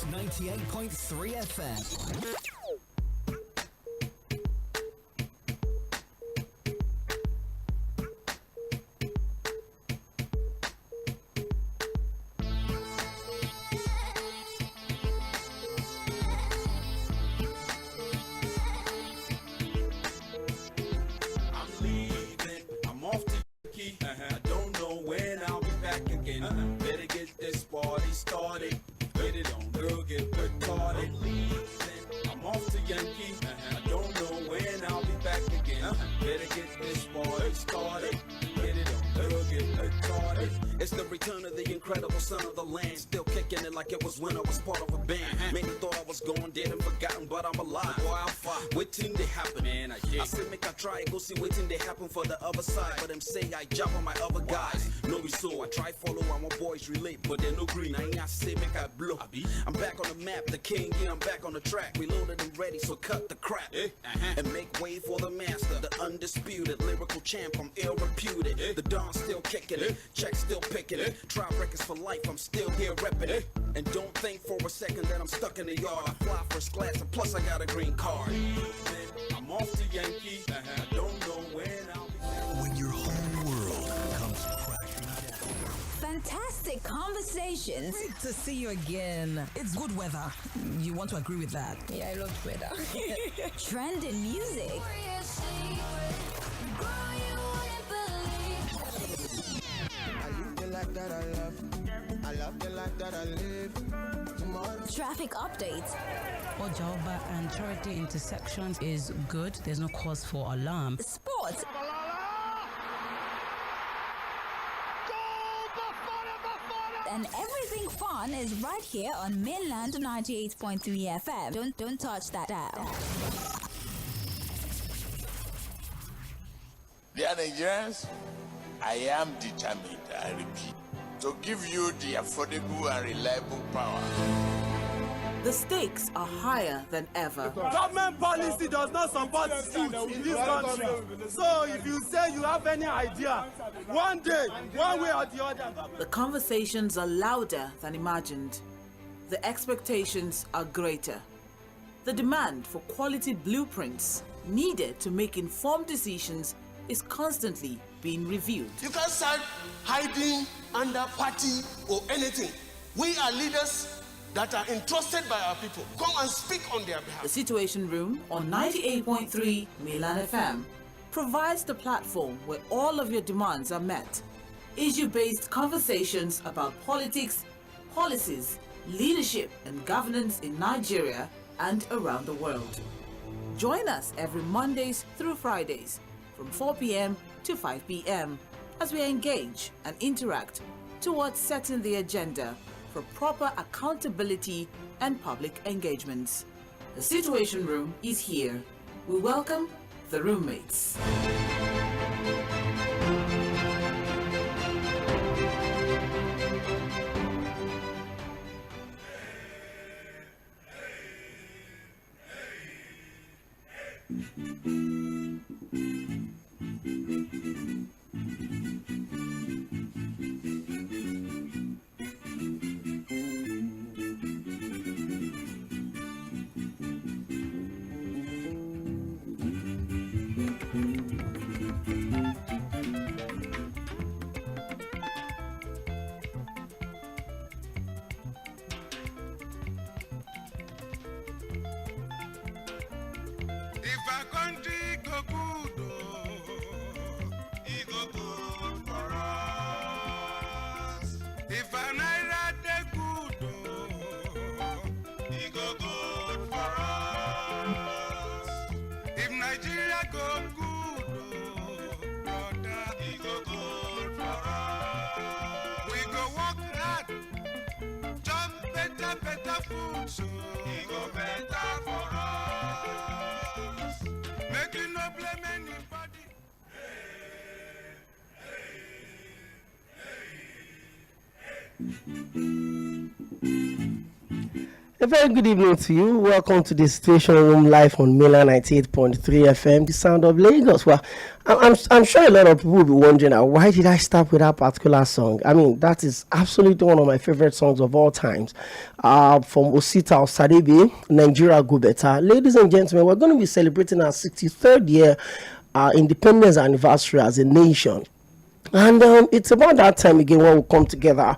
98.3 FM. It's the return of the incredible son of the land. Still kicking it like it was when I was part of a band. Many thought I was gone, dead and forgotten, but I'm alive. Boy, I'll fight. Waiting to happen, man. I said make I try it, go see waiting to happen for the other side. But them say I jump on my other guys. No be so I try follow how my boys relate, but they're no green. I say make I blow. I'm back on the map, the king, yeah, I'm back on the track. Reloaded and ready, so cut the crap. And make way for the master, the undisputed lyrical champ, I'm ill reputed. The dawn still kicking it, check still picking it. Try records for life, I'm still here repping it. And don't think for a second that I'm stuck in the yard. I fly first class and plus I got a green card. I'm off to Yankee, I don't know when I'll be back. When your whole world comes crashing down. Fantastic conversations. Great to see you again. It's good weather. You want to agree with that? Yeah, I love weather. Trending music. Like that I love the life that I live. Tomorrow. Traffic updates. Ojaba and Charity intersections is good. There's no cause for alarm. Sports. And everything fun is right here on Mainland 98.3 FM. Don't touch that dial. Dear Nigerians, I am determined, I repeat, to give you the affordable and reliable power. The stakes are higher than ever. Government policy does not support youth in this country. So if you say you have any idea, one day, one way or the other. The conversations are louder than imagined. The expectations are greater. The demand for quality blueprints needed to make informed decisions is constantly being reviewed. You can't start hiding under party or anything. We are leaders that are entrusted by our people. Come and speak on their behalf. The Situation Room on 98.3 Mainland FM provides the platform where all of your demands are met. Issue-based conversations about politics, policies, leadership and governance in Nigeria and around the world. Join us every Mondays through Fridays from 4 p.m. to 5 p.m. as we engage and interact towards setting the agenda for proper accountability and public engagements. The Situation Room is here. We welcome the roommates. A very good evening to you. Welcome to the Situation Room live on Mela 98.3 FM, the sound of Lagos. Well, I'm sure a lot of people will be wondering, why did I start with that particular song? I mean, that is absolutely one of my favorite songs of all times. From 𝗪𝗧𝗲 𝗪𝗴𝗃, Nigeria Go Better. Ladies and gentlemen, we're going to be celebrating our 63rd year independence anniversary as a nation. And it's about that time again when we come together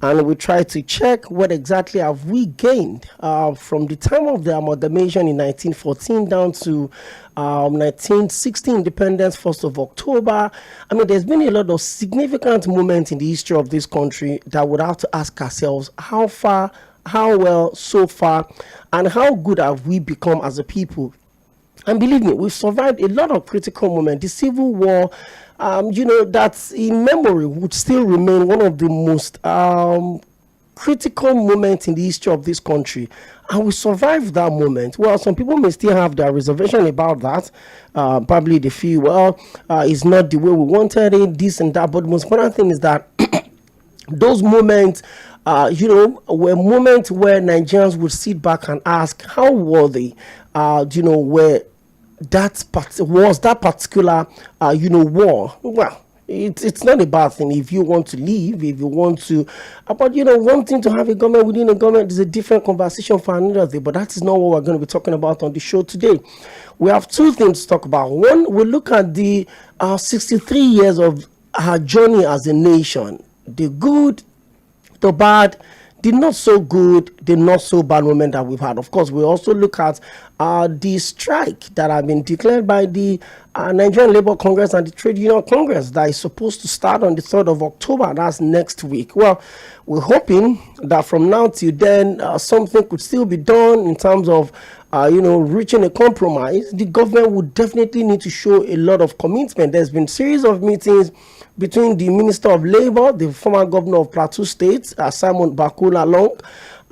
and we try to check what exactly have we gained from the time of the amalgamation in 1914 down to 1960 independence, 1st of October. I mean, there's been a lot of significant moments in the history of this country that would have to ask ourselves how far, how well, so far, and how good have we become as a people. And believe me, we've survived a lot of critical moments. The Civil War, that in memory would still remain one of the most critical moments in the history of this country. And we survived that moment. Well, some people may still have their reservation about that. Probably they feel, well, it's not the way we wanted it, this and that. But the most important thing is that those moments, were moments where Nigerians would sit back and ask, how were they, where that particular war. Well, it's not a bad thing if you want to leave, if you want to, but wanting to have a government within a government is a different conversation for another day. But that is not what we're going to be talking about on the show today. We have two things to talk about. One, we'll look at the 63 years of our journey as a nation, the good, the bad, the not so good, the not so bad moment that we've had. Of course, we also look at the strike that have been declared by the Nigerian Labour Congress and the Trade Union Congress that is supposed to start on the 3rd of October. That's next week. Well, we're hoping that from now till then, something could still be done in terms of reaching a compromise. The government would definitely need to show a lot of commitment. There's been a series of meetings between the Minister of Labour, the former governor of Plateau State, 𝗪𝗵𝗲 𝗪𝗏,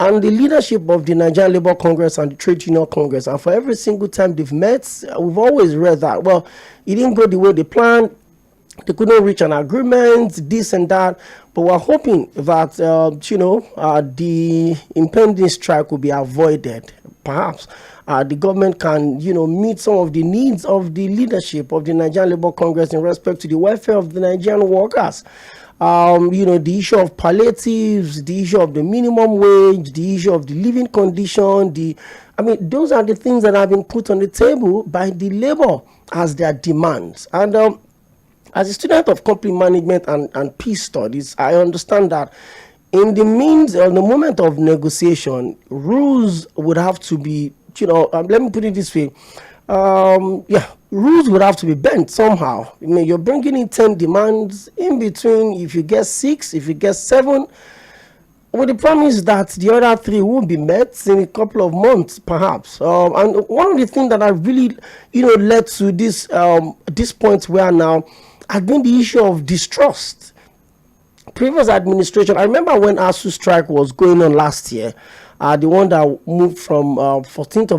and the leadership of the Nigerian Labour Congress and the Trade Union Congress. And for every single time they've met, we've always read that, well, it didn't go the way they planned. They couldn't reach an agreement, this and that. But we're hoping that, the impending strike will be avoided. Perhaps the government can, meet some of the needs of the leadership of the Nigerian Labour Congress in respect to the welfare of the Nigerian workers. The issue of palliatives, the issue of the minimum wage, the issue of the living condition, those are the things that have been put on the table by the labor as their demands. And as a student of conflict management and peace studies, I understand that in the moment of negotiation, rules would have to be, let me put it this way. Rules would have to be bent somehow. You're bringing in 10 demands in between. If you get 6, if you get 7, with the promise that the other 3 will be met in a couple of months, perhaps. And one of the things that have really, led to this point where now has been the issue of distrust. Previous administration, I remember when ASU strike was going on last year, the one that moved from 14th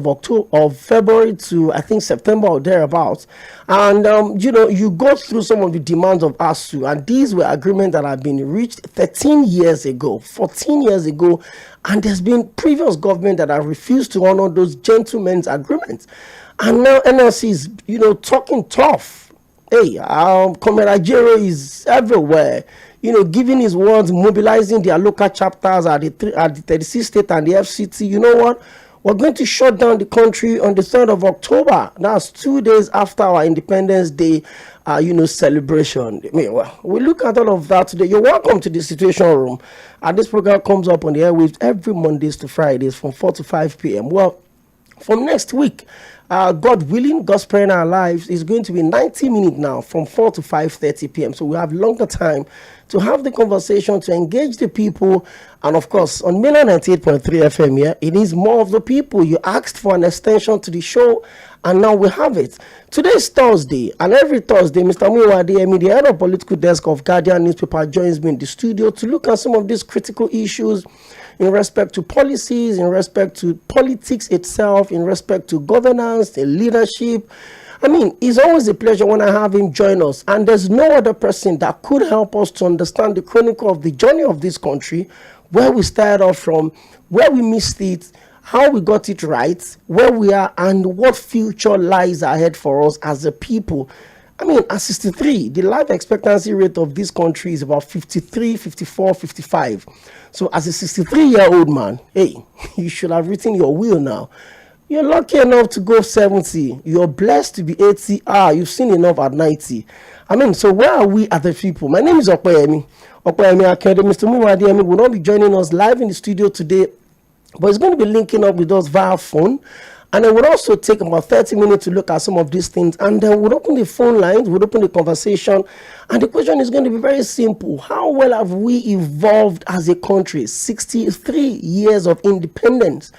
of February to I think September or thereabouts. And you go through some of the demands of ASU, and these were agreements that have been reached 13 years ago, 14 years ago, and there's been previous government that have refused to honor those gentlemen's agreements. And now NLC is talking tough. Hey, Comrade 𝗪𝗪 is everywhere, giving his words, mobilizing their local chapters at the 36 state and the FCT. You know what? We're going to shut down the country on the 3rd of October. That's 2 days after our Independence Day, celebration. Well, we look at all of that today. You're welcome to the Situation Room. And this program comes up on the airwaves every Mondays to Fridays from 4 to 5 p.m. Well, from next week, God willing, God sparing our lives, is going to be 90 minutes now from 4 to 5:30 p.m. So we have longer time to have the conversation, to engage the people. And of course, on Mela 98.3 FM here, it is more of the people. You asked for an extension to the show, and now we have it. Today is Thursday, and every Thursday, Mr. 𝗪𝗵𝗁 𝗪𝗴𝗃, the head of political desk of Guardian newspaper, joins me in the studio to look at some of these critical issues in respect to policies, in respect to politics itself, in respect to governance, the leadership. It's always a pleasure when I have him join us. And there's no other person that could help us to understand the chronicle of the journey of this country, where we started off from, where we missed it, how we got it right, where we are, and what future lies ahead for us as a people. I mean, at 63, the life expectancy rate of this country is about 53, 54, 55. So as a 63-year-old man, hey, you should have written your will now. You're lucky enough to go 70. You're blessed to be 80. You've seen enough at 90. I mean, so where are we as the people? My name is 𝗪𝗵𝘁𝘀𝗧𝗪 𝗪𝗵𝘁𝗪. Mr. 𝗪𝗵𝘁 𝗦𝗪 will not be joining us live in the studio today, but he's going to be linking up with us via phone. And then we'll also take about 30 minutes to look at some of these things. And then we'll open the phone lines, we'll open the conversation. And the question is going to be very simple. How well have we evolved as a country? 63 years of independence.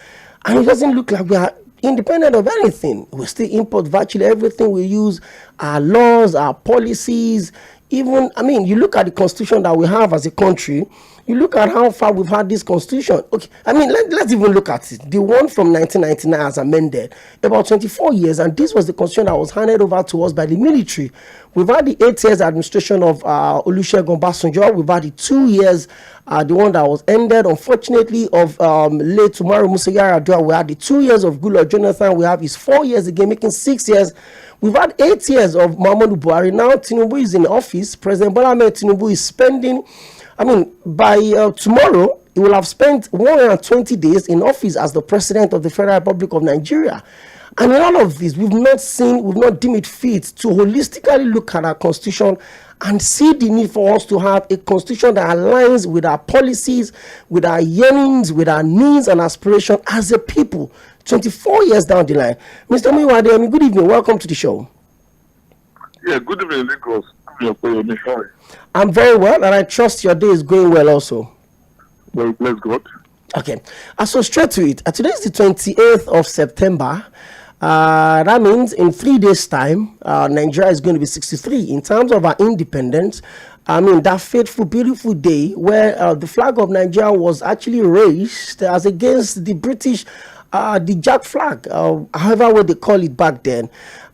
And it doesn't look like we are independent of anything. We still import virtually everything we use, our laws, our policies. Even, I mean, you look at the constitution that we have as a country, you look at how far we've had this constitution. Okay, I mean, let's even look at it. The one from 1999 as amended, about 24 years, and this was the constitution that was handed over to us by the military. We've had the 8 years administration of 𝗪𝗪𝗪𝗪𝗪 𝗪𝗪𝗪𝗪𝗪𝗪. We've had the 2 years, the one that was ended, unfortunately, of late 𝗪𝗵𝗁 𝗪𝗪𝗪𝗪𝗪. We had the 2 years of Goodluck Jonathan. We have his 4 years again, making 6 years. We've had 8 years of Muhammadu Buhari. Now Tinubu is in office. President Bola Ahmed Tinubu is spending, I mean, by tomorrow, he will have spent 120 days in office as the president of the Federal Republic of Nigeria. And in all of this, we've not deemed it fit to holistically look at our constitution and see the need for us to have a constitution that aligns with our policies, with our yearnings, with our needs and aspirations as a people. 24 years down the line. Mr. 𝗪𝗪𝗪𝗪𝗪, good evening. Welcome to the show. Yeah, good evening, Lagos. I'm very well, and I trust your day is going well also. Well, bless God. Okay. So straight to it. Today is the 28th of September. That means in 3 days' time, Nigeria is going to be 63. In terms of our independence, I mean, that fateful, beautiful day where the flag of Nigeria was actually raised as against the British, the Jack flag, however what they call it back then.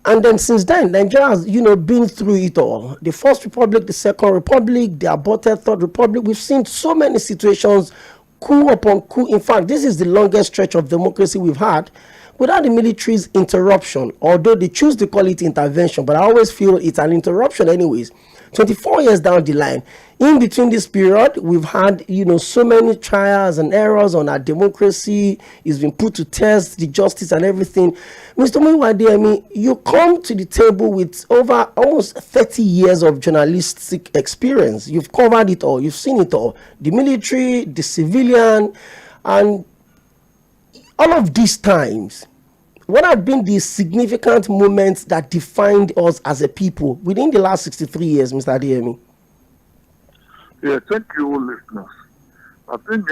And then since then, Nigeria has, been through it all. The First Republic, the Second Republic, the aborted Third Republic. We've seen so many situations, coup upon coup. In fact, this is the longest stretch of democracy we've had without the military's interruption, although they choose to call it intervention, but I always feel it's an interruption anyways. 24 years down the line, in between this period, we've had, so many trials and errors on our democracy. It's been put to test, the justice and everything. Mr. 𝗪𝗪𝗪𝗪𝗪, you come to the table with over almost 30 years of journalistic experience. You've covered it all. You've seen it all. The military, the civilian, and all of these times. What have been the significant moments that defined us as a people within the last 63 years, Mr. 𝗪𝗪𝗪𝗪𝗪? Yeah, thank you, listeners. I think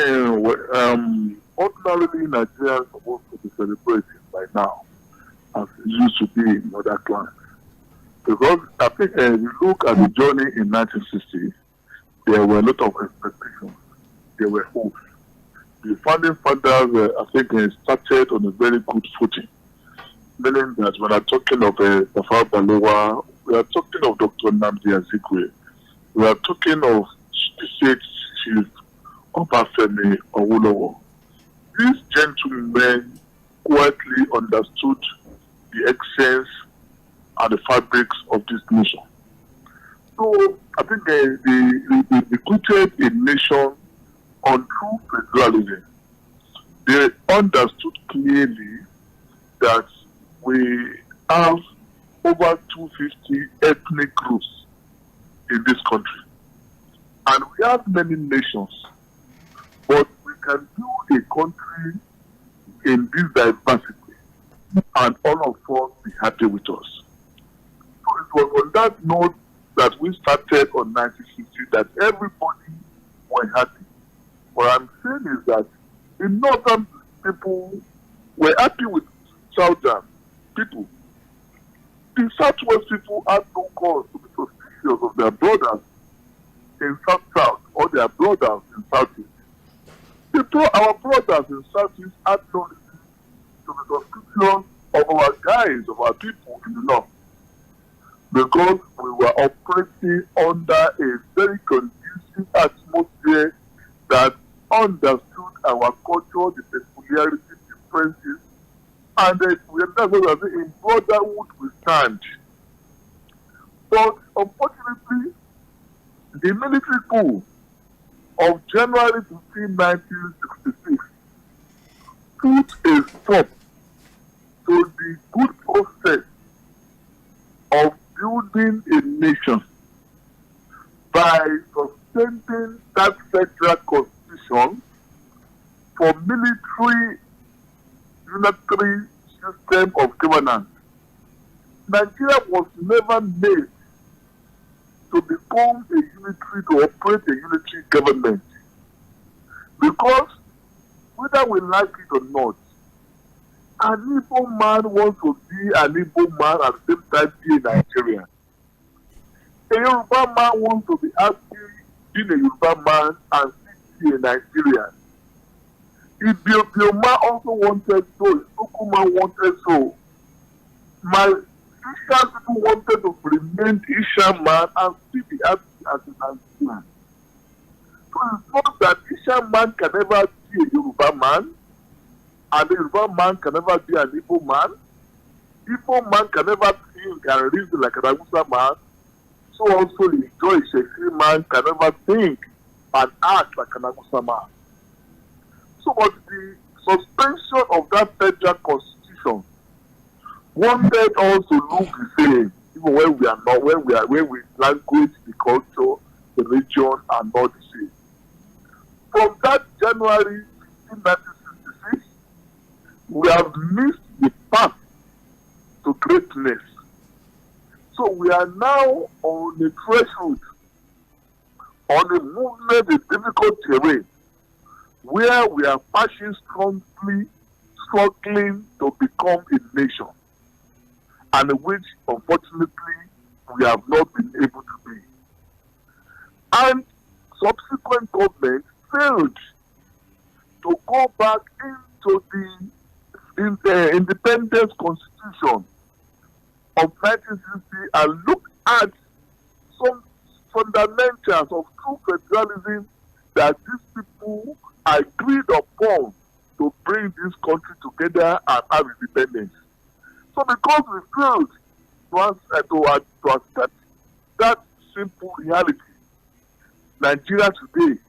ordinarily Nigeria is supposed to be celebrating by now, as it used to be in other climes. Because I think you look at the journey in 1960, there were a lot of expectations. There were hopes. The founding fathers, I think, started on a very good footing. Meaning that when I'm talking of Tafawa Balewa, we are talking of Dr. Nnamdi Azikiwe, we are talking of the state chief 𝗪𝗪𝗪𝗪𝗪 Awolowo. These gentlemen quietly understood the essence and the fabrics of this nation. So I think they created a nation on true federalism. They understood clearly that we have over 250 ethnic groups in this country. And we have many nations, but we can build a country in this diversity and all of us be happy with us. So it was on that note that we started on 1960 that everybody were happy. What I'm saying is that the northern people were happy with southern people. The southwest people had no cause to be suspicious of their brothers in south or their brothers in southeast. Our brothers in southeast had no reason to be suspicious of our guys, of our people in the north, because we were operating under a very conducive atmosphere that understood our culture, the peculiarities, the And that's what we are saying, in brotherhood we stand. But unfortunately, the military coup of January 15, 1966 put a stop to the good process of building a nation by suspending that federal constitution for military unitary system of governance. Nigeria was never made to become a unitary, to operate a unitary government. Because whether we like it or not, an Igbo man wants to be an Igbo man at the same time be a Nigerian. A Yoruba man wants to be happy being a Yoruba man and still be a Nigerian. 𝗪𝗪𝗁 also wanted so, 𝗪𝗪𝗁 wanted so. My Christian people wanted to remain Isha man and still be happy as a Nigerian. So it's not that Isha man can never be a Yoruba man, and a Yoruba man can never be an Igbo man. Igbo man can never think and reason like an Hausa man. So also the 𝗧𝗄𝗁 man can never think and act like an Hausa man. So but the suspension of that federal constitution wanted us to look the same, even when we are not, when we language, the culture, the religion are not the same. From that January 15, 1966, we have missed the path to greatness. So we are now on a threshold, on a movement, a difficult terrain, where we are passing strongly, struggling to become a nation, and which unfortunately we have not been able to be. And subsequent governments failed to go back into the independence constitution of 1960 and look at some fundamentals of true federalism that these people agreed upon to bring this country together and have independence. So because we failed to accept that simple reality, Nigeria today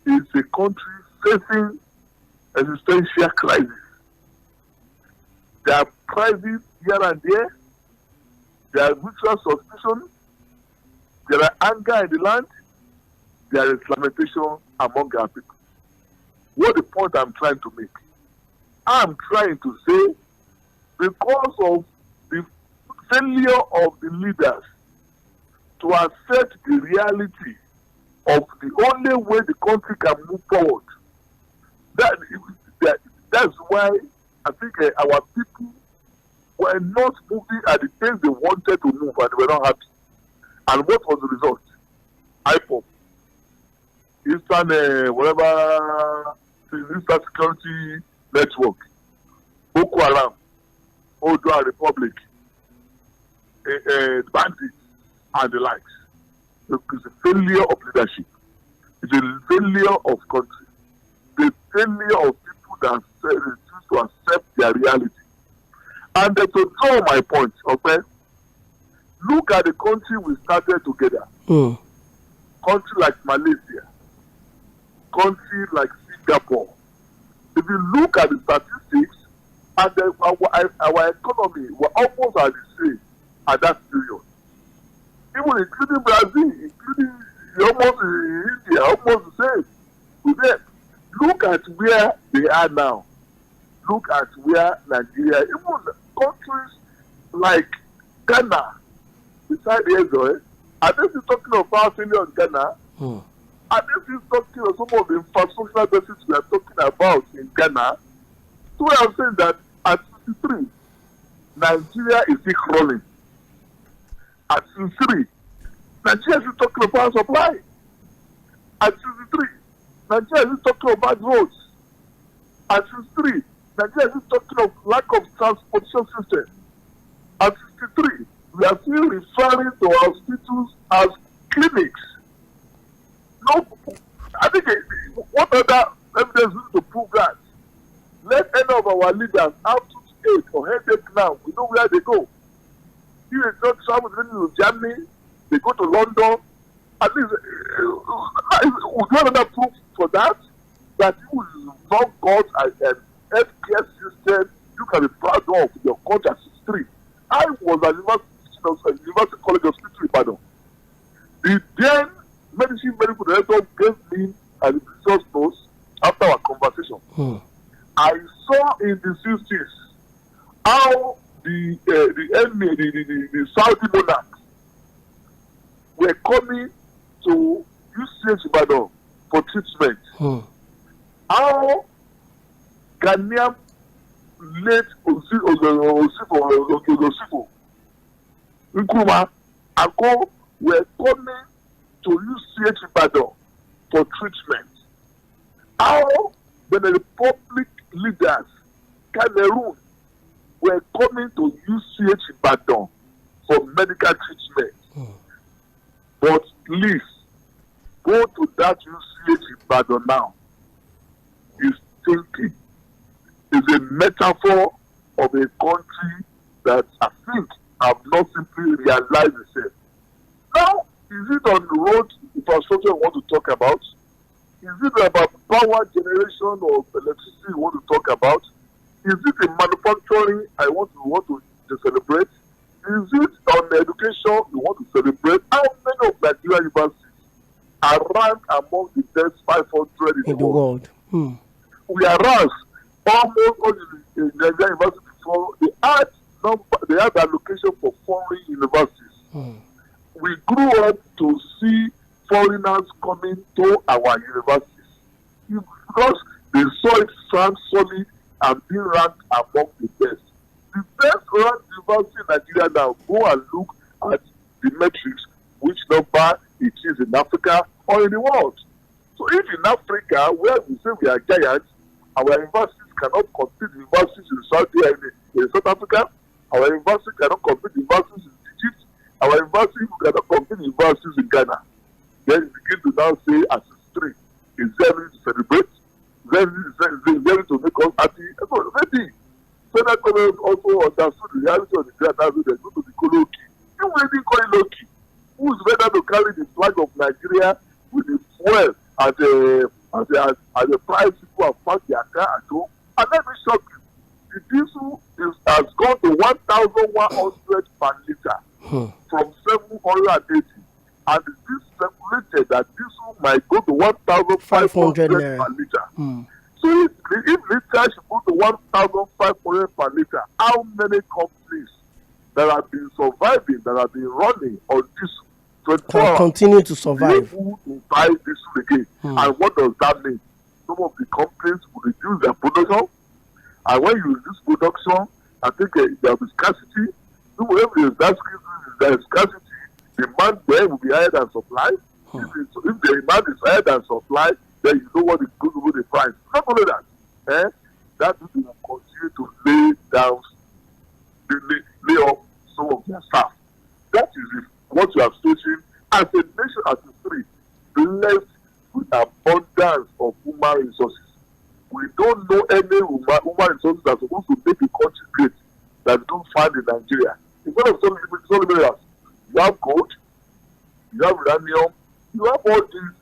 is a country facing existential crisis. There are crises here and there. There are mutual suspicion. There are anger in the land. There is lamentation among our people. What the point I'm trying to make? I'm trying to say, because of the failure of the leaders to accept the reality of the only way the country can move forward, that's why I think our people were not moving at the pace they wanted to move, and they were not happy. And what was the result? IPOB, Eastern Security Network, Boko Haram, Oodua Republic, bandits, and the likes. It's a failure of leadership. It's a failure of country. The failure of people that refuse to accept their reality. And to draw my point, okay, look at the country we started together. Country like Malaysia, country like Singapore. If you look at the statistics, and our economy were almost at the same at that period. Even including Brazil, including almost India, almost the same with them. Look at where they are now. Look at where Nigeria, even countries like Ghana, beside Israel, are they still talking of our failure in Ghana? Are they still talking of some of the infrastructural deficits we are talking about in Ghana? So I'm saying that at 63, Nigeria is still crawling. At 63, Nigeria is still talking of power supply. At 63, Nigeria is still talking about roads. At 63, Nigeria is still talking of lack of transportation system. At 63, we are still referring to hospitals as clinics. No, I think what other evidence is to prove that? Let any of our leaders have backache or headache now, we know where they go. If they don't travel to Germany, they go to London. At least, we got another proof for that you have got a healthcare system you can be proud of your country as history. I was at University College Hospital in Ibadan. The then medicine medical director gave me an research notes after our conversation. I saw in the 60s how the Saudi monarchs were coming to UCH Ibadan for treatment. How Ghanaian late Osipo Nkrumah and co were coming to UCH Ibadan for treatment. How the Republic leaders, Cameroon, were coming to UCH Ibadan for medical treatment. But please, go to that UCH Ibadan now. Is thinking. Is a metaphor of a country that I think have not simply realized itself. Now, is it on the road infrastructure we want to talk about? Is it about power generation or electricity we want to talk about? Is it in manufacturing I want to celebrate? Is it on education we want to celebrate? How many of Nigeria universities are ranked among the best 500 in the world? We are ranked almost all in Nigeria university before they had allocation for foreign universities. We grew up to see foreigners coming to our universities because they saw it stand solid and being ranked among the best. The best ranked university in Nigeria now, go and look at the metrics, which number it is in Africa or in the world. So if in Africa, where we say we are giants, our universities cannot compete with universities in Saudi Arabia, in South Africa, our universities cannot compete with universities in Egypt, our universities cannot compete with universities in Ghana. Then you begin to now say, as history, is there to celebrate? Is there to make us happy? So maybe federal government also understood the reality of the Ghana that they go to the Koloki. You will even call it Loki. Who is better to carry the flag of Nigeria with the fuel at the price people have parked their car at home? And let me shock you. The diesel has gone to 1,100 per litre from 780. And it is speculated that diesel might go to 1,500 per litre. So if litre should go to 1,500 per litre, how many companies that have been surviving, that have been running on diesel can continue to survive? Who will buy diesel again? And what does that mean? Some of the companies will reduce their production, and when you reduce production, I think there will be scarcity. So if there is scarcity, demand there will be higher than supply. If the demand is higher than supply, then you know what is going to be the price. Not only that, that will continue to lay off some of their staff. That is what you are facing as a nation, as a country, blessed with abundance of human resources. We don't know any human resources that are supposed to make a country great that we don't find in Nigeria. In front of some areas, you have gold, you have uranium, you have all these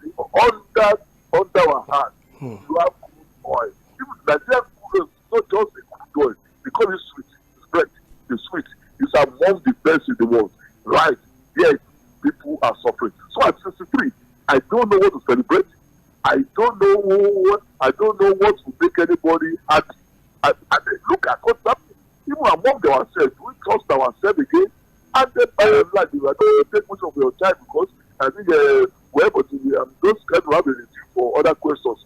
under our hand. You have crude oil. Even Nigerian crude oil is not just a crude oil because it's sweet. It's great. It's sweet. It's among the best in the world. Right? Yes, people are suffering. So at 63, I don't know what to celebrate. I don't know what to make anybody happy. And look at what's happening. Even among ourselves, we trust ourselves again. And then by and large, we are going to take much of your time because I think we're able to those kind of have a for other questions.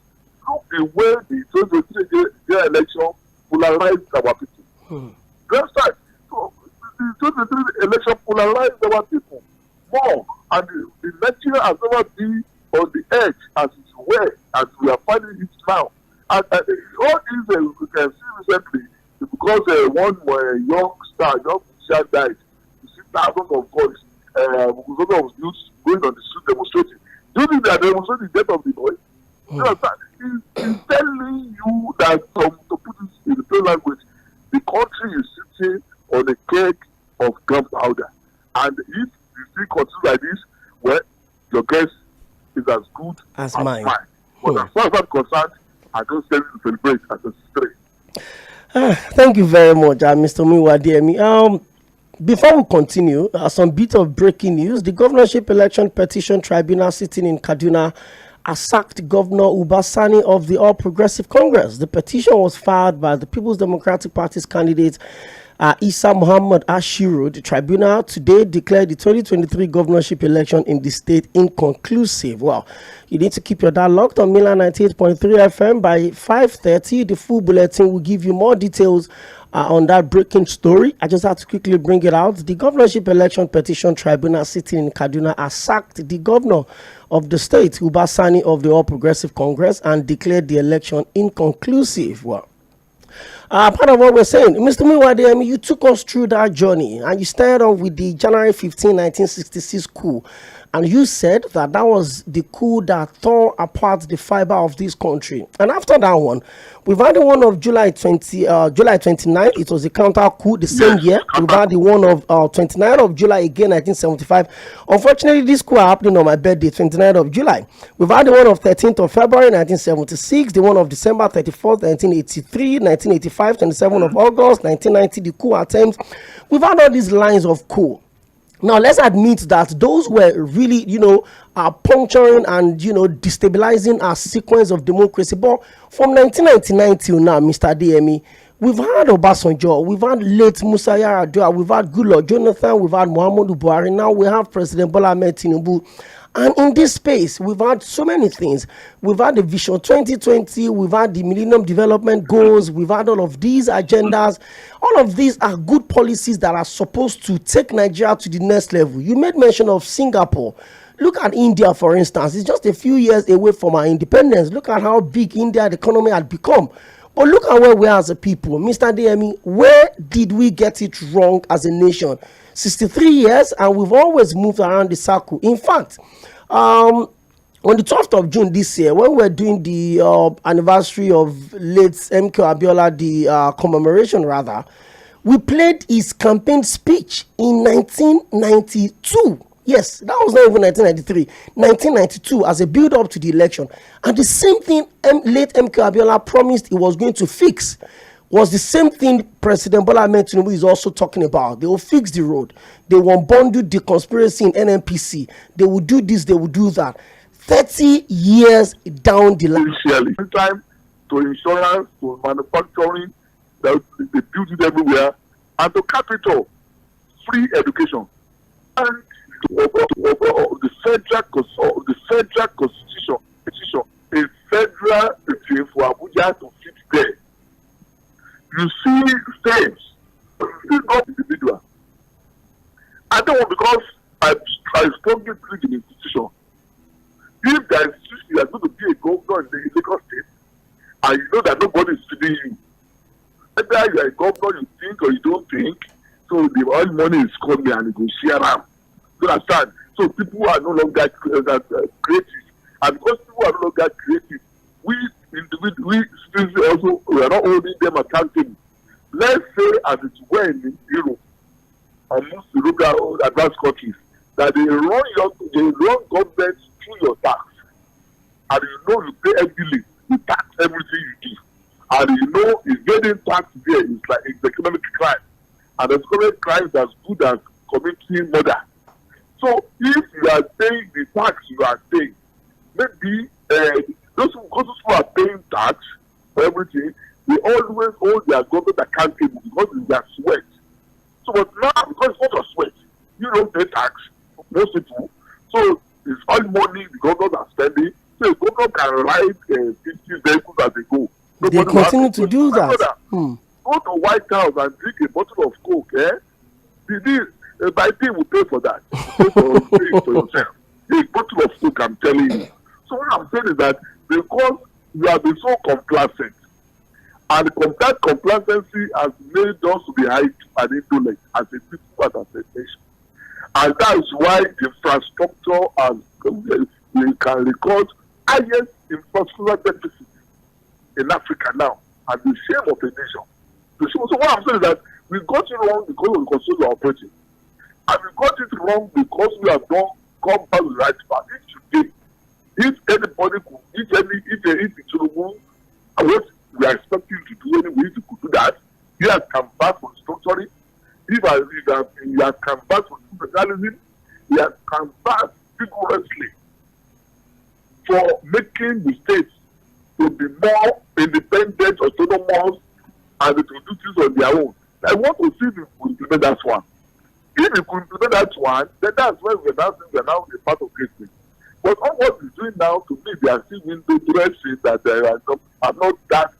Look the way the 2023 election polarized our people. That's right. So the 2023 election polarized our people more, and the Nigeria has never been on the edge as it were, as we are finding it now. And all these we can see recently because one young musician died. You see thousands of boys, because of youth going on the street demonstrating. Do you think they are demonstrating the death of the boy? He's telling you that to put it in the plain language, the country as mine. But as far as I'm concerned, I don't celebrate as a stray. Thank you very much, Mr. 𝗵𝗂. Before we continue, some bit of breaking news. The governorship election petition tribunal sitting in Kaduna has sacked Governor Uba Sani of the All Progressive Congress. The petition was filed by the People's Democratic Party's candidate 𝗪𝗪 𝗪𝗏. The tribunal today declared the 2023 governorship election in the state inconclusive. Well, you need to keep your dial locked on Milan 98.3 FM. By 5:30, the full bulletin will give you more details on that breaking story. I just have to quickly bring it out. The governorship election petition tribunal sitting in Kaduna has sacked the governor of the state, Uba Sani of the All Progressive Congress, and declared the election inconclusive. Well, part of what we're saying, Mr. 𝗵𝗂, you took us through that journey, and you started off with the January 15, 1966 coup. And you said that that was the coup that tore apart the fiber of this country. And after that one, we've had the one of July 29. It was a counter coup the same year. We've had the one of 29th of July again, 1975. Unfortunately, this coup happened on my birthday, 29th of July. We've had the one of 13th of February, 1976. The one of December 31st, 1983, 1985, 27th of August, 1990, the coup attempt. We've had all these lines of coup. Now, let's admit that those were really, puncturing and, destabilizing our sequence of democracy. But from 1999 till now, Mr. DME, we've had Obasanjo, we've had late Musa Yar'Adua, we've had Goodluck Jonathan, we've had Muhammadu Buhari, now we have President Bola Ahmed Tinubu. And in this space, we've had so many things. We've had the Vision 2020, we've had the Millennium Development Goals, we've had all of these agendas. All of these are good policies that are supposed to take Nigeria to the next level. You made mention of Singapore. Look at India, for instance. It's just a few years away from our independence. Look at how big India's economy had become. But look at where we are as a people. Mr. DME, where did we get it wrong as a nation? 63 years, and we've always moved around the circle. In fact, on the 12th of June this year, when we're doing the anniversary of late 𝗪𝗃 𝗪𝗏, the commemoration rather, we played his campaign speech in 1992. Yes, that was not even 1993, 1992, as a build-up to the election. And the same thing late 𝗪𝗃 𝗪𝗏 promised he was going to fix was the same thing President Bola Ahmed Tinubu is also talking about. They will fix the road. They will unbundle the conspiracy in NNPC. They will do this, they will do that. 30 years down the line. Time to insurance, to manufacturing, they build it everywhere, and to capital, free education. And the federal constitution, a federal regime for Abuja to fit there. You see states, not individual. I don't want, because I strongly believe in institution. If there is going to be a governor in the Lagos state, and you know that nobody is feeding you, whether you are a governor, you think or you don't think, so the oil money is coming and it will share around. You understand? So people are no longer creative, and because people are no longer creative, we citizens also, we are not holding them accountable. Let's say, as it's well in Europe and most European advanced countries, that they run government through your tax, and you pay heavily, you tax everything you do, and it's getting taxed there. It's like it's economic crime, and the economic crime is as good as committing murder. So if you are paying the tax you are paying, maybe those who are paying tax for everything, they always hold their government accountable because it's their sweat. So, but now, because it's not your sweat, you don't pay tax, most people. So, it's all money the government are spending. So, the government can ride 50 vehicles as they go. They continue to do that. Go to White House and drink a bottle of Coke, my team will pay for that. Pay for yourself. A bottle of Coke, I'm telling you. So what I'm saying is that because we have been so complacent, and that complacency has made us to be hyped and indolent as a people and as a nation. And that is why the infrastructure has, we can record highest infrastructure deficit in Africa now, and the shame of a nation. So what I'm saying is that we got it wrong because of the constitution we are operating. And we got it wrong because we have not come back to the right path. If today If anybody could, if Tinubu, what we are expecting to do anyway, if he could do that, he has come back for structuring. He has come back for federalism. He has come back vigorously for making the states to be more independent, autonomous, and to do things on their own. I want to see if we could implement that one. If we could implement that one, then that's why we are now a part of greatness. But all what we're doing now, to me, they are still window dressing that they are not that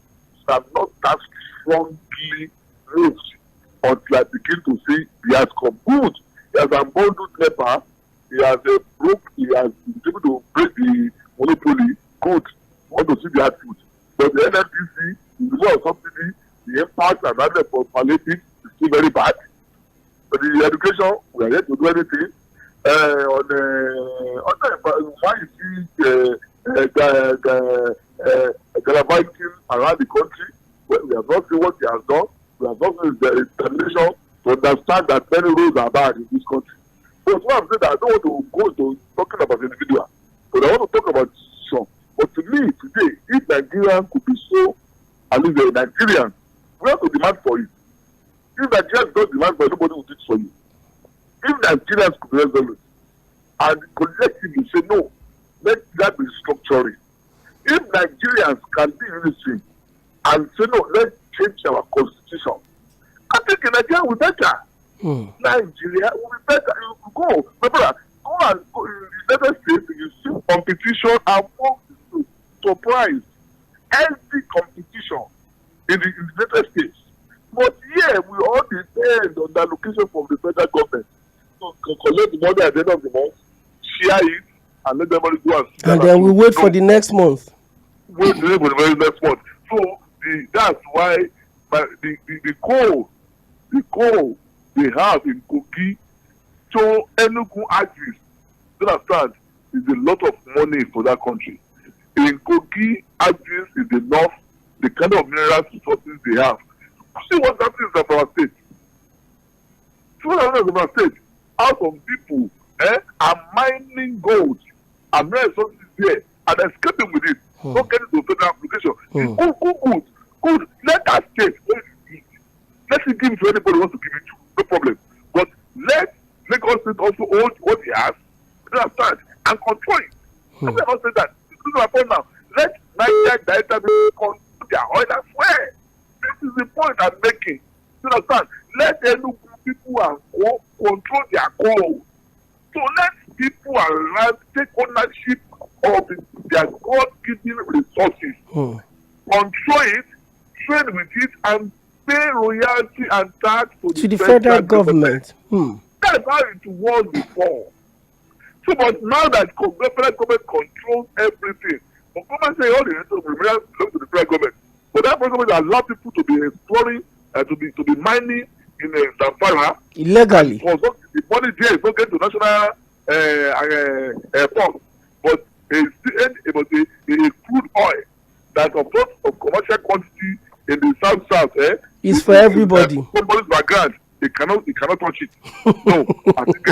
strongly moved until I begin to see he has come good. He has unbundled NEPA. He has been able to break the monopoly. Good. Want to see the output. But the NNPC, the law of subsidy, the impact and other for palliative is still very bad. But the education, we are yet to do anything. On why you see gallivanting around the country, we have not seen what he has done. We have not seen the determination to understand that many roads are bad in this country. But what I'm saying, that I don't want to go to talking about individual, but I want to talk about some. But to me, today, if Nigerians could be so, at least the Nigerians, we have to demand for it. If Nigerians don't demand for it, nobody will do it for you. If Nigerians could be resolute and collectively say no, let that be structuring. If Nigerians can be unity and say no, let's change our constitution, I think in Nigeria will be better. Nigeria will be better. You go, remember, go and go in the United States, you see competition among the surprise. Healthy competition in the United States. But here, we all depend on the allocation from the federal government. So, collect the money at the end of the month, share it, and let everybody go and then we wait for the next month. Wait for the very next month. So, that's why the coal they have in Kogi, so Enugu agris, you understand, is a lot of money for that country. In Kogi agris in the north, the kind of mineral resources they have. See what happens in our state. See what happens in our state. How some people are mining gold and mineral resources there and escaping with it. Don't get into federal application. Good. Let us state. Let it give it to anybody who wants to give it to. No problem. But let Lagos State also hold what he has, understand, and control it. I'm not saying that. This is my point now. Let Nigeria Delta control their oil and swear. This is the point I'm making. You understand? Let Enugu people and control their coal. So let people around take ownership of their God-given resources. Control it, trade with it, and pay royalty and tax to the federal government. That's how it was before. So, but now that the federal government controls everything, the government say all the resources belong to the federal government. But that federal government allow people to be exploring, to be mining in Zamfara illegally. The money there is not getting to national airport, but a crude oil that of commercial quantity in the south is for everybody. Somebody's background, they cannot touch it. No, I think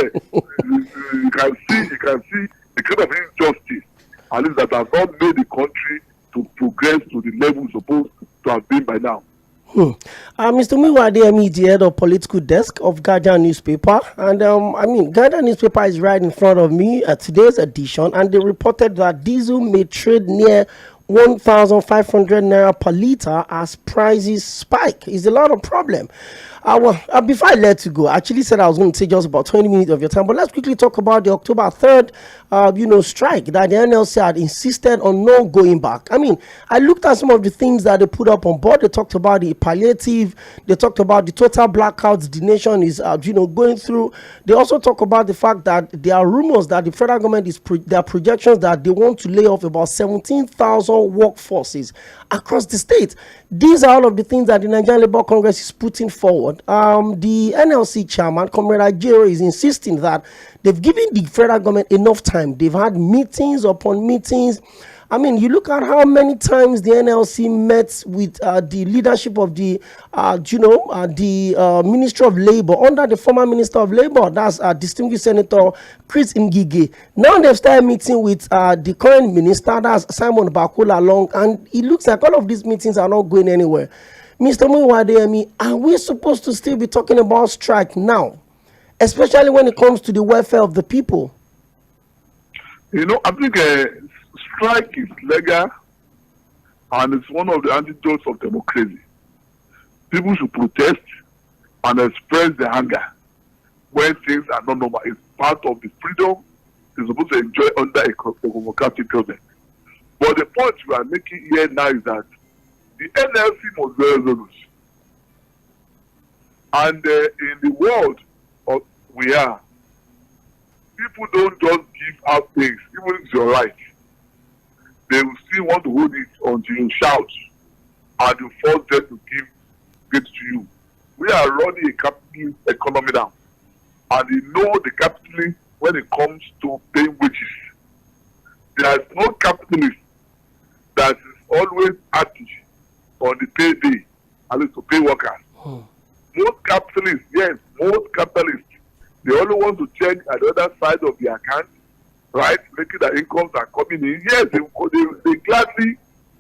you can see the kind of injustice, at least that has not made the country to progress to the level supposed to have been by now. Mr. 𝗵𝗲, the head of political desk of Guardian newspaper, and Guardian newspaper is right in front of me at today's edition, and they reported that diesel may trade near 1,500 naira per liter as prices spike. It's a lot of problem. Before I let you go, I actually said I was going to take just about 20 minutes of your time, but let's quickly talk about the October 3rd, strike that the NLC had insisted on not going back. I mean, I looked at some of the things that they put up on board. They talked about the palliative. They talked about the total blackouts the nation is, going through. They also talk about the fact that there are rumors that the federal government there are projections that they want to lay off about 17,000 workforces across the state. These are all of the things that the Nigerian Labour Congress is putting forward. The NLC chairman, Comrade Ajero, is insisting that they've given the federal government enough time. They've had meetings upon meetings. I mean, you look at how many times the NLC met with the leadership of the, Ministry of Labor under the former Minister of Labor, that's distinguished Senator 𝗪𝗧 𝗪𝗂𝗫. Now they've started meeting with the current minister, that's 𝗪𝗵𝗲 𝗦𝗠𝗏, and it looks like all of these meetings are not going anywhere. Mr. 𝗪𝗶𝗫, are we supposed to still be talking about strike now, especially when it comes to the welfare of the people? I think strike is legal and it's one of the antidotes of democracy. People should protest and express their anger when things are not normal. It's part of the freedom they're supposed to enjoy under a democratic government. But the point we are making here now is that the NLC must be resolute. And in the world we are, people don't just give out things, even if it's your right. They will still want to hold it until you shout and you force them to give it to you. We are running a capitalist economy now. And you know the capitalist when it comes to paying wages. There is no capitalist that is always active on the payday, at least to pay workers. Most capitalists, they only want to check at the other side of the account, right? Making the incomes are coming in. Yes, they will gladly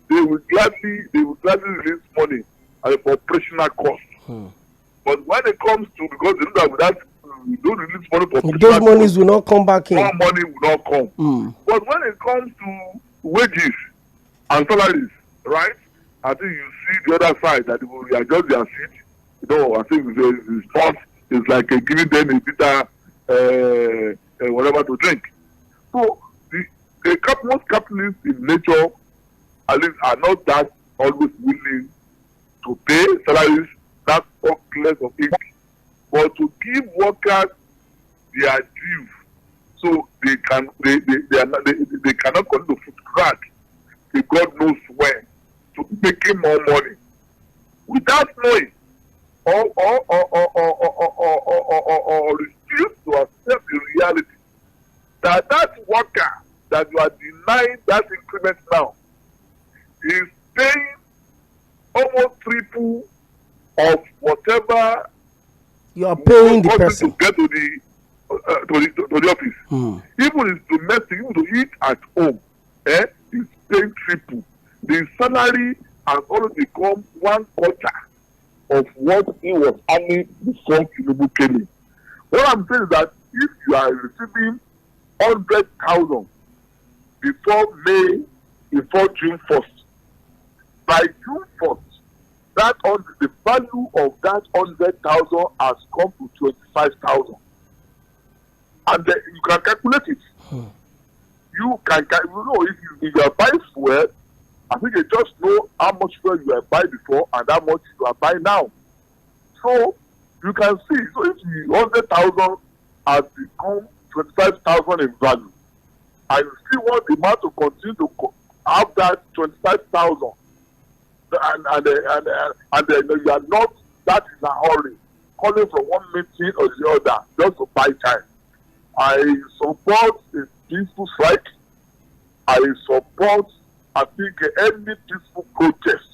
release money for operational costs. But when it comes to, because they know that without we don't release money for operational those monies will not come back in. More money will not come. But when it comes to wages and salaries, right? I think you see the other side that they will readjust their seat. I think it's like giving them a bitter whatever to drink. So most capitalists in nature, at least, are not that always willing to pay salaries that talk less of ink, but to give workers their due, so they cannot continue to drag the God knows when to making more money without knowing or refuse to accept the reality that worker that you are denying that increment now is paying almost triple of whatever you are paying the person to get to the office. Even if domestic, even to eat at home, is paying triple. The salary has already become 1/4 of what he was earning before Tinubu came in. What I'm saying is that if you are receiving 100,000 before June 1st, by June 1st, the value of that 100,000 has come to 25,000, and then you can calculate it. You can, if you are buying fuel, I think you just know how much fuel you are buying before and how much you are buying now. So you can see, so if the 100,000 has become 25,000 in value, and you still want the man to continue to have that 25,000, and you are not that in a hurry, calling from one meeting or the other just to buy time. I support a peaceful strike. I support, I think, any peaceful protest,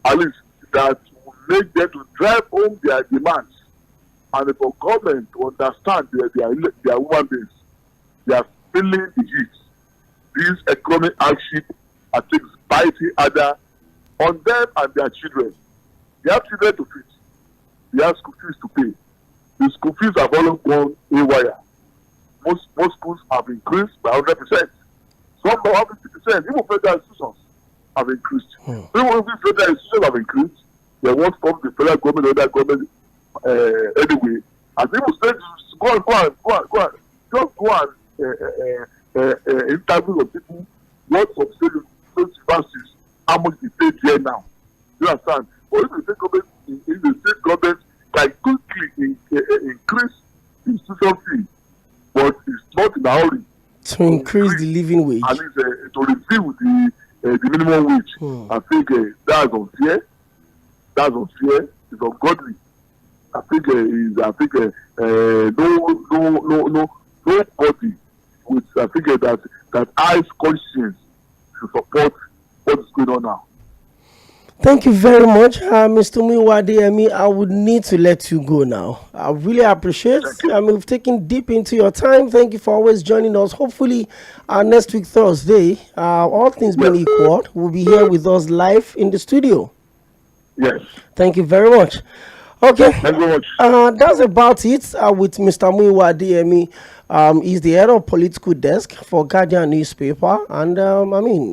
at least that will make them to drive home their demands, and for government to understand they are human beings. They are feeling the heat. This economic hardship, I think, is biting harder on them and their children. They have children to feed. They have school fees to pay. The school fees have always gone haywire. Most schools have increased by 100%. Some by 50%. Even federal institutions have increased. Even if federal institutions have increased, they won't stop the federal government or other government anyway. And people say, just go and interview with people, what of universities, how much they pay there now. You understand? But if the state government can quickly increase the institution fee, but it's not in a hurry to increase the living wage, and it's to review the minimum wage. I think that's unfair. That's unfair. It's ungodly. I think nobody with that eyes conscience to support what is going on now. Thank you very much, Mr. 𝗵𝗂. I would need to let you go now. I really appreciate it. We've taken deep into your time. Thank you for always joining us. Hopefully, next week, Thursday, all things being equal, will be here with us live in the studio. Yes. Thank you very much. Okay. Thank you very much. That's about it with Mr. 𝗵𝗂. He's the head of political desk for Guardian newspaper. And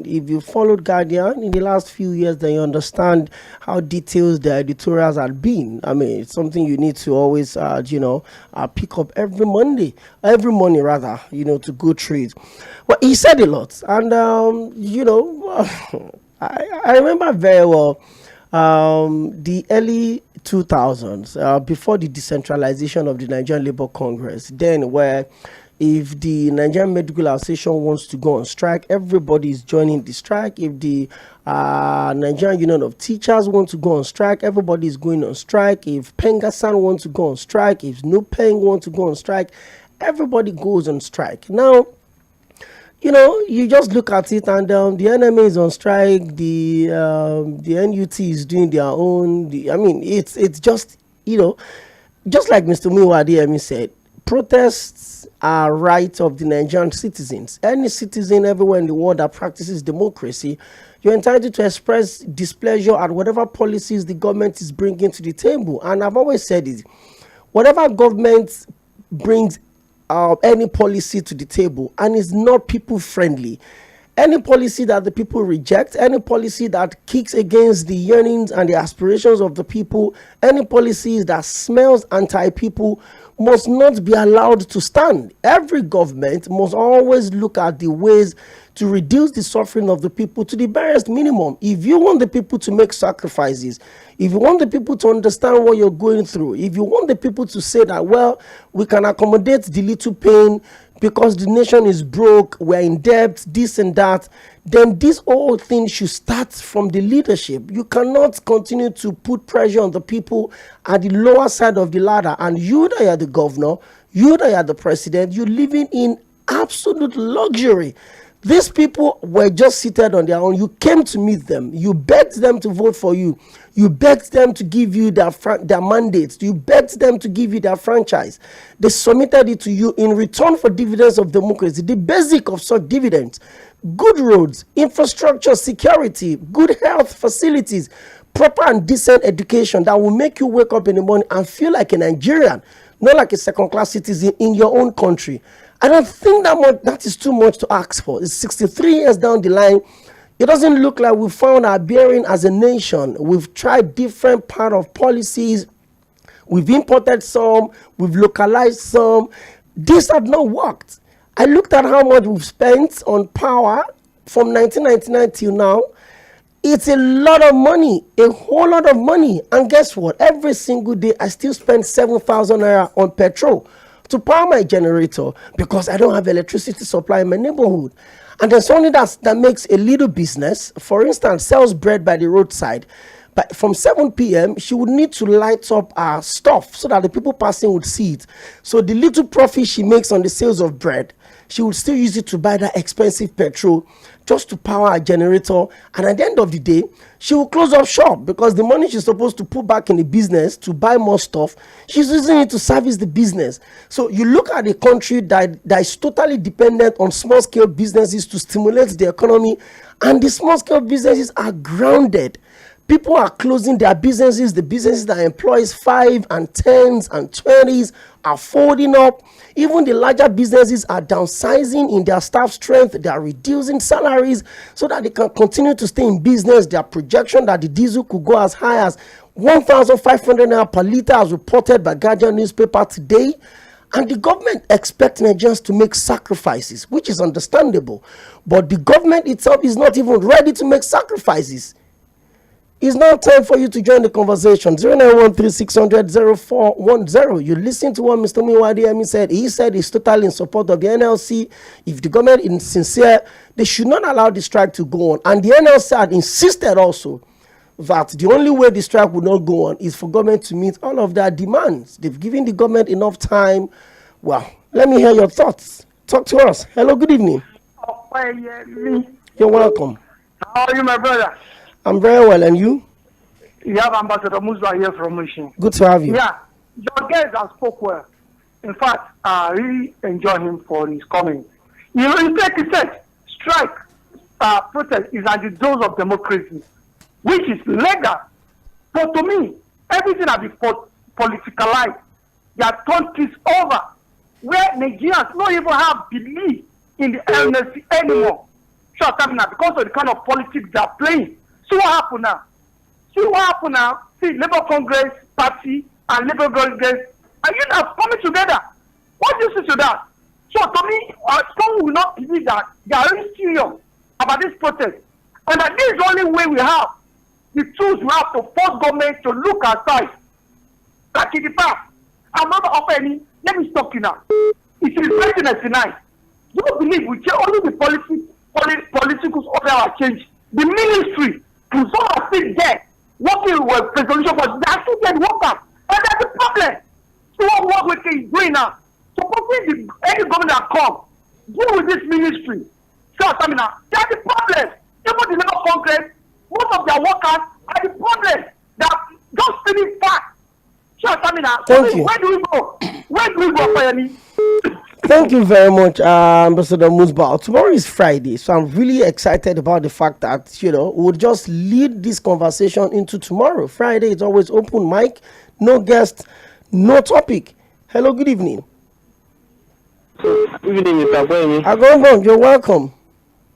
if you followed Guardian in the last few years, then you understand how detailed the editorials have been. It's something you need to always, pick up every morning, to go through it. Well, he said a lot. And, I remember very well the early 2000s, before the decentralization of the Nigerian Labour Congress, then where if the Nigerian Medical Association wants to go on strike, everybody is joining the strike. If the Nigerian Union of Teachers want to go on strike, everybody is going on strike. If Pengasan wants to go on strike, if Nupeng wants to go on strike, everybody goes on strike. Now, you just look at it, and the NMA is on strike. The NUT is doing their own. It's just just like Mr. 𝗵𝗂 said, protests are rights of the Nigerian citizens. Any citizen everywhere in the world that practices democracy, you're entitled to express displeasure at whatever policies the government is bringing to the table. And I've always said it: whatever government brings any policy to the table and is not people friendly, any policy that the people reject, any policy that kicks against the yearnings and the aspirations of the people, any policies that smells anti-people, must not be allowed to stand. Every government must always look at the ways to reduce the suffering of the people to the barest minimum. If you want the people to make sacrifices, if you want the people to understand what you're going through, if you want the people to say that, well, we can accommodate the little pain because the nation is broke, we're in debt, this and that, then this whole thing should start from the leadership. You cannot continue to put pressure on the people at the lower side of the ladder. And you that are the governor, you that are the president, you're living in absolute luxury. These people were just seated on their own. You came to meet them. You begged them to vote for you. You begged them to give you their mandates. You begged them to give you their franchise. They submitted it to you in return for dividends of democracy. The basic of such dividends: good roads, infrastructure, security, good health facilities, proper and decent education that will make you wake up in the morning and feel like a Nigerian, not like a second-class citizen in your own country. I don't think that is too much to ask for. It's 63 years down the line. It doesn't look like we've found our bearing as a nation. We've tried different part of policies. We've imported some. We've localized some. These have not worked. I looked at how much we've spent on power from 1999 till now. It's a lot of money, a whole lot of money. And guess what? Every single day, I still spend 7,000 naira on petrol to power my generator because I don't have electricity supply in my neighborhood. And there's somebody that makes a little business, for instance, sells bread by the roadside. But from 7 p.m., she would need to light up her stuff so that the people passing would see it. So the little profit she makes on the sales of bread, she would still use it to buy that expensive petrol just to power a generator. And at the end of the day, she will close up shop because the money she's supposed to put back in the business to buy more stuff, she's using it to service the business. So you look at a country that is totally dependent on small-scale businesses to stimulate the economy, and the small-scale businesses are grounded. People are closing their businesses. The businesses that employs 5 and 10s and 20s are folding up. Even the larger businesses are downsizing in their staff strength. They are reducing salaries so that they can continue to stay in business. Their projection that the diesel could go as high as 1,500 naira per liter, as reported by Guardian newspaper today. And the government expects Nigerians to make sacrifices, which is understandable. But the government itself is not even ready to make sacrifices. It's now time for you to join the conversation. 0913-600-0410. You listen to what Mr. 𝗵𝗂 said. He said he's totally in support of the NLC. If the government is sincere, they should not allow the strike to go on. And the NLC had insisted also that the only way the strike would not go on is for government to meet all of their demands. They've given the government enough time. Well, let me hear your thoughts. Talk to us. Hello, good evening. You're welcome. How are you, my brother? I'm very well, and you? You have Ambassador Musa here from Mission. Good to have you. Yeah, your guest has spoke well. In fact, I really enjoy him for his comments. You know, in fact, he said, strike, protest is at the doors of democracy, which is legal. But to me, everything has been politicalized. They have turned this over, where Nigerians don't even have belief in the amnesty anymore. Sure, because of the kind of politics they are playing. See what happened now? See, Labour Congress Party and Labour Congress, are you not coming together? What do you say to that? So to me, some will not believe that they are very serious about this protest. And that this is the only way we have the tools we have to force government to look aside. Like in the past, I'm not offering, let me stop you now. It is 1999. You don't believe we change only the politicals of our change. The ministry, to some are still there, working with resolution for they are still there workers. And that's the problem. So what we can do now? Supposing any government that come, deal with this ministry. So that's the problem. Even the Labour Congress, most of their workers are the problem. They are just feeling fast. Thank you. Where do we go? Fayani? Thank you very much, Ambassador Musbah. Tomorrow is Friday, so I'm really excited about the fact that, we'll just lead this conversation into tomorrow. Friday is always open mic, no guest, no topic. Hello, good evening. Good evening, Mr. �ębęź. Agombo, you're welcome.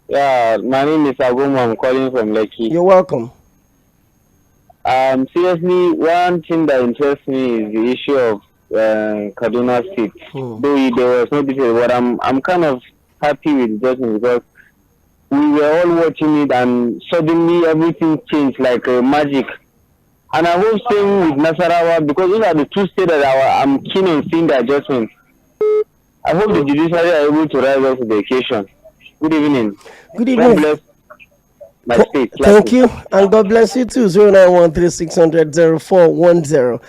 Yeah, my name is �ębęź. I'm calling from Lekki. You're welcome. Seriously, one thing that interests me is the issue of Kaduna State. Though there was no detail, but I'm kind of happy with the judgment because we were all watching it and suddenly everything changed like magic. And I was saying with Nasarawa, because these are the two states that I'm keen on seeing the adjustment. I hope the judiciary are able to rise up to the occasion. Good evening. Good evening. God bless my state. Thank you, and God bless you too. 0913-600-0410.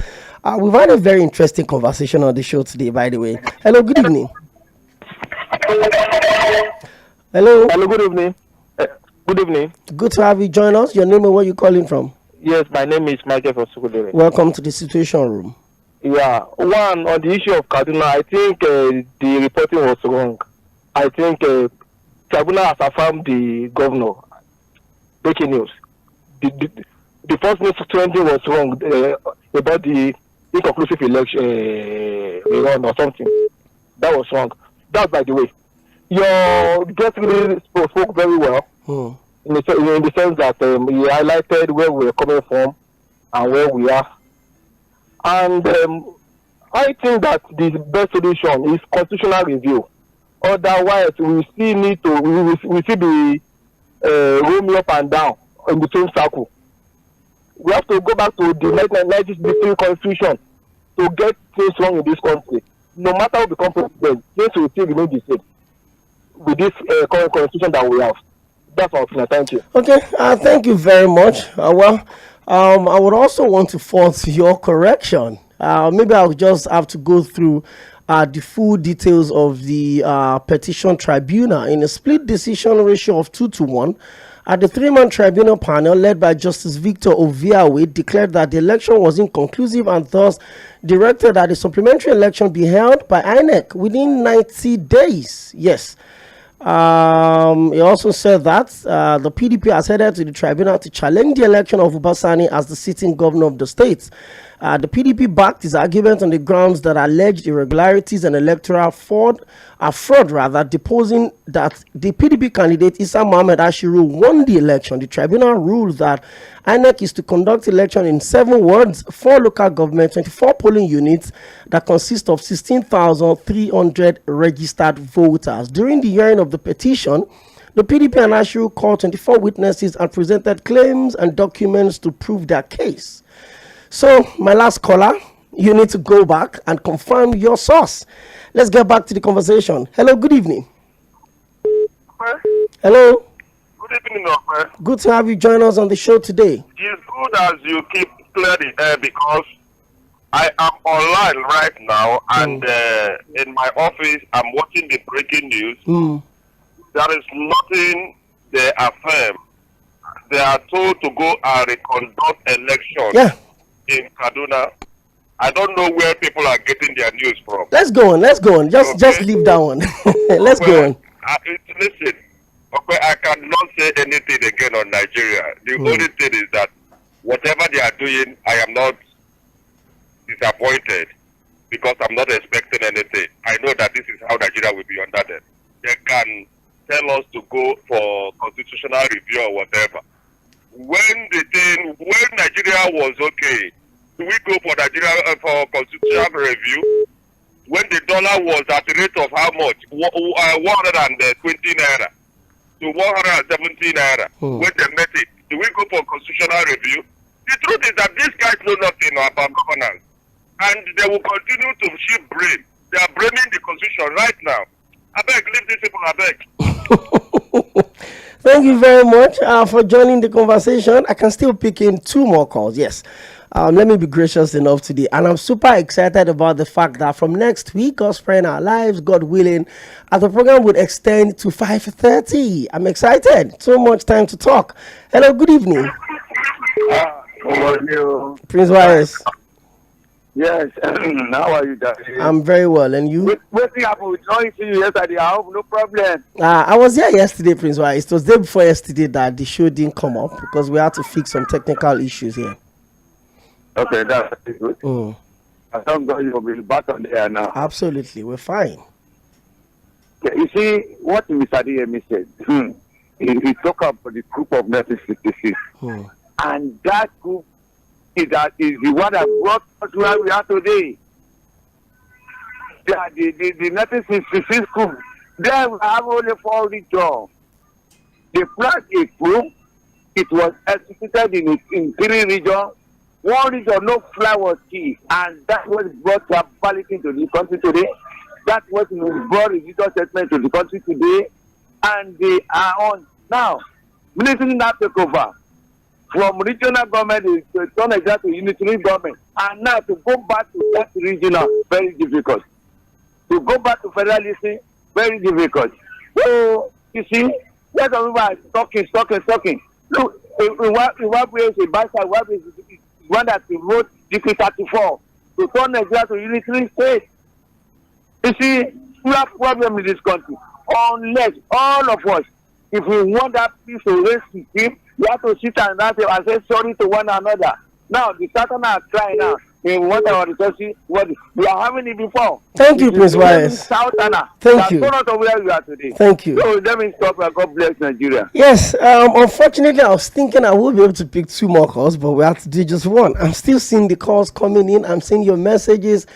We've had a very interesting conversation on the show today, by the way. Hello, good evening. Hello. Hello, good evening. Good evening. Good to have you join us. Your name and where you calling from? Yes, my name is Michael from Sukudere. Welcome to the Situation Room. Yeah, one, on the issue of Kaduna, I think the reporting was wrong. I think Tribunal has affirmed the governor. Breaking news. The first news 20 was wrong about the inconclusive election or something. That was wrong. That's by the way. Your guest really spoke very well in the sense that he highlighted where we are coming from and where we are. And I think that the best solution is constitutional review. Otherwise, we still need to, we still be roaming up and down in the same circle. We have to go back to the 1993 constitution to get things wrong in this country. No matter who becomes president, things will still remain the same with this current constitution that we have. That's all. Thank you. Okay, thank you very much. I would also want to force your correction. Maybe I'll just have to go through the full details of the petition tribunal. In a split decision ratio of 2-1, the three-man tribunal panel led by Justice Victor Oviawe declared that the election was inconclusive and thus directed that the supplementary election be held by INEC within 90 days. Yes. He also said that the PDP has headed to the tribunal to challenge the election of Ubasani as the sitting governor of the state. The PDP backed his argument on the grounds that alleged irregularities and electoral fraud, deposing that the PDP candidate 𝗪𝗵𝗲 𝗪𝗴 won the election. The tribunal ruled that INEC is to conduct election in 7 wards, 4 local government, 24 polling units that consist of 16,300 registered voters. During the hearing of the petition, the PDP and 𝗪𝗲 called 24 witnesses and presented claims and documents to prove their case. So, my last caller, you need to go back and confirm your source. Let's get back to the conversation. Hello, good evening. Hello. Good evening, Doctor. Good to have you join us on the show today. It's good as you keep clear the air because I am online right now and in my office I'm watching the breaking news. There is nothing they affirm they are told to go and reconduct elections in Kaduna. I don't know where people are getting their news from. Let's go on. Just leave that one. Let's go on. Listen, okay, I cannot say anything again on Nigeria. The only thing is that whatever they are doing, I am not disappointed because I'm not expecting anything. I know that this is how Nigeria will be under them. They can tell us to go for constitutional review or whatever. When Nigeria was okay, do we go for Nigeria for constitutional review? When the dollar was at the rate of how much? 120 naira to 117 naira. When they met it, do we go for constitutional review? The truth is that these guys know nothing about governance. And they will continue to shift brain. They are braining the constitution right now. I beg, leave these people, I beg. Thank you very much for joining the conversation. I can still pick in 2 more calls. Yes. Let me be gracious enough today. And I'm super excited about the fact that from next week, God's spreading our lives, God willing, the program would extend to 5:30. I'm excited. So much time to talk. Hello, good evening. How are you? Prince Wise. Yes. How are you, Daddy? I'm very well. And you? What happened? We joined you yesterday. I hope no problem. I was here yesterday, Prince Wise. It was the day before yesterday that the show didn't come up because we had to fix some technical issues here. Okay, that's good. I don't know you'll be back on the air now. Absolutely, we're fine. Okay, you see, what Mr. 𝗪𝗵𝗁 said, he talked about the group of 1966. And that group is the one that brought us where we are today. The 1966 group, there we have only 4 regions. They planned a group, it was executed in 3 regions. 1 region, no fly was key, and that was brought equality into the country today. That was brought religious settlement to the country today, and they are on now. Military now take over from regional government to turn exact to unitary government, and now to go back to that regional very difficult. To go back to federalism very difficult. So you see, let everybody talking. Look, in what way is a bastard? What is one that wrote Decree 34 to turn Nigeria to unitary state. You see, we have problem in this country. Unless all of us, if we want that peace to raise supreme, we have to sit and say sorry to one another. Now, the Satan are crying now. We want our resources. We are having it before. Thank you, Prince Wise. Thank you. Where we are today. Thank you. So let me stop. God bless Nigeria. Yes. Unfortunately, I was thinking I will be able to pick 2 more calls, but we have to do just 1. I'm still seeing the calls coming in. I'm seeing your messages.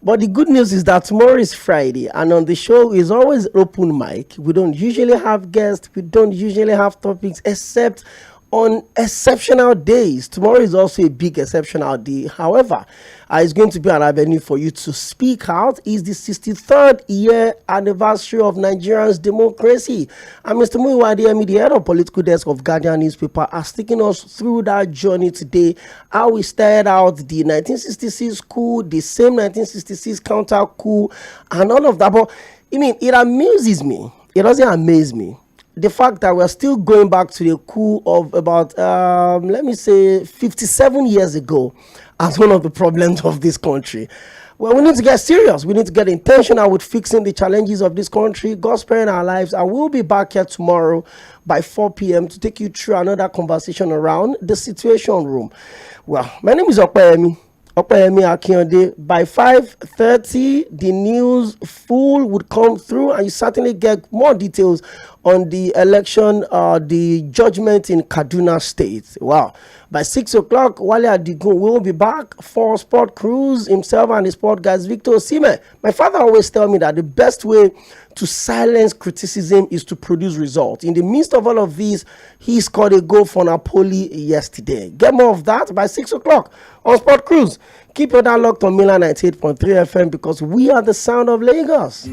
But the good news is that tomorrow is Friday, and on the show is always open mic. We don't usually have guests. We don't usually have topics except on exceptional days. Tomorrow is also a big exceptional day. However, it's going to be an avenue for you to speak out. It's the 63rd year anniversary of Nigeria's democracy. And Mr. 𝗪𝗫 𝗦𝗫, the head of political desk of Guardian newspaper, are taking us through that journey today. How we started out the 1966 coup, the same 1966 counter coup, and all of that. But I mean, it amuses me. It doesn't amaze me. The fact that we're still going back to the coup of about, 57 years ago as one of the problems of this country. Well, we need to get serious. We need to get intentional with fixing the challenges of this country. God sparing our lives. I will be back here tomorrow by 4 p.m. to take you through another conversation around the Situation Room. Well, my name is 𝗪𝗵𝗁 𝗪𝗴𝗁. By 5:30, the news full would come through, and you certainly get more details on the election, the judgment in Kaduna State. Wow. By 6 o'clock, Wale Adigun will be back for Sport Cruise, himself and his sport guys, Victor Osimhen. My father always tells me that the best way to silence criticism is to produce results. In the midst of all of this, he scored a goal for Napoli yesterday. Get more of that by 6 o'clock on Sport Cruise. Keep your dial locked on Milan 98.3 FM because we are the sound of Lagos.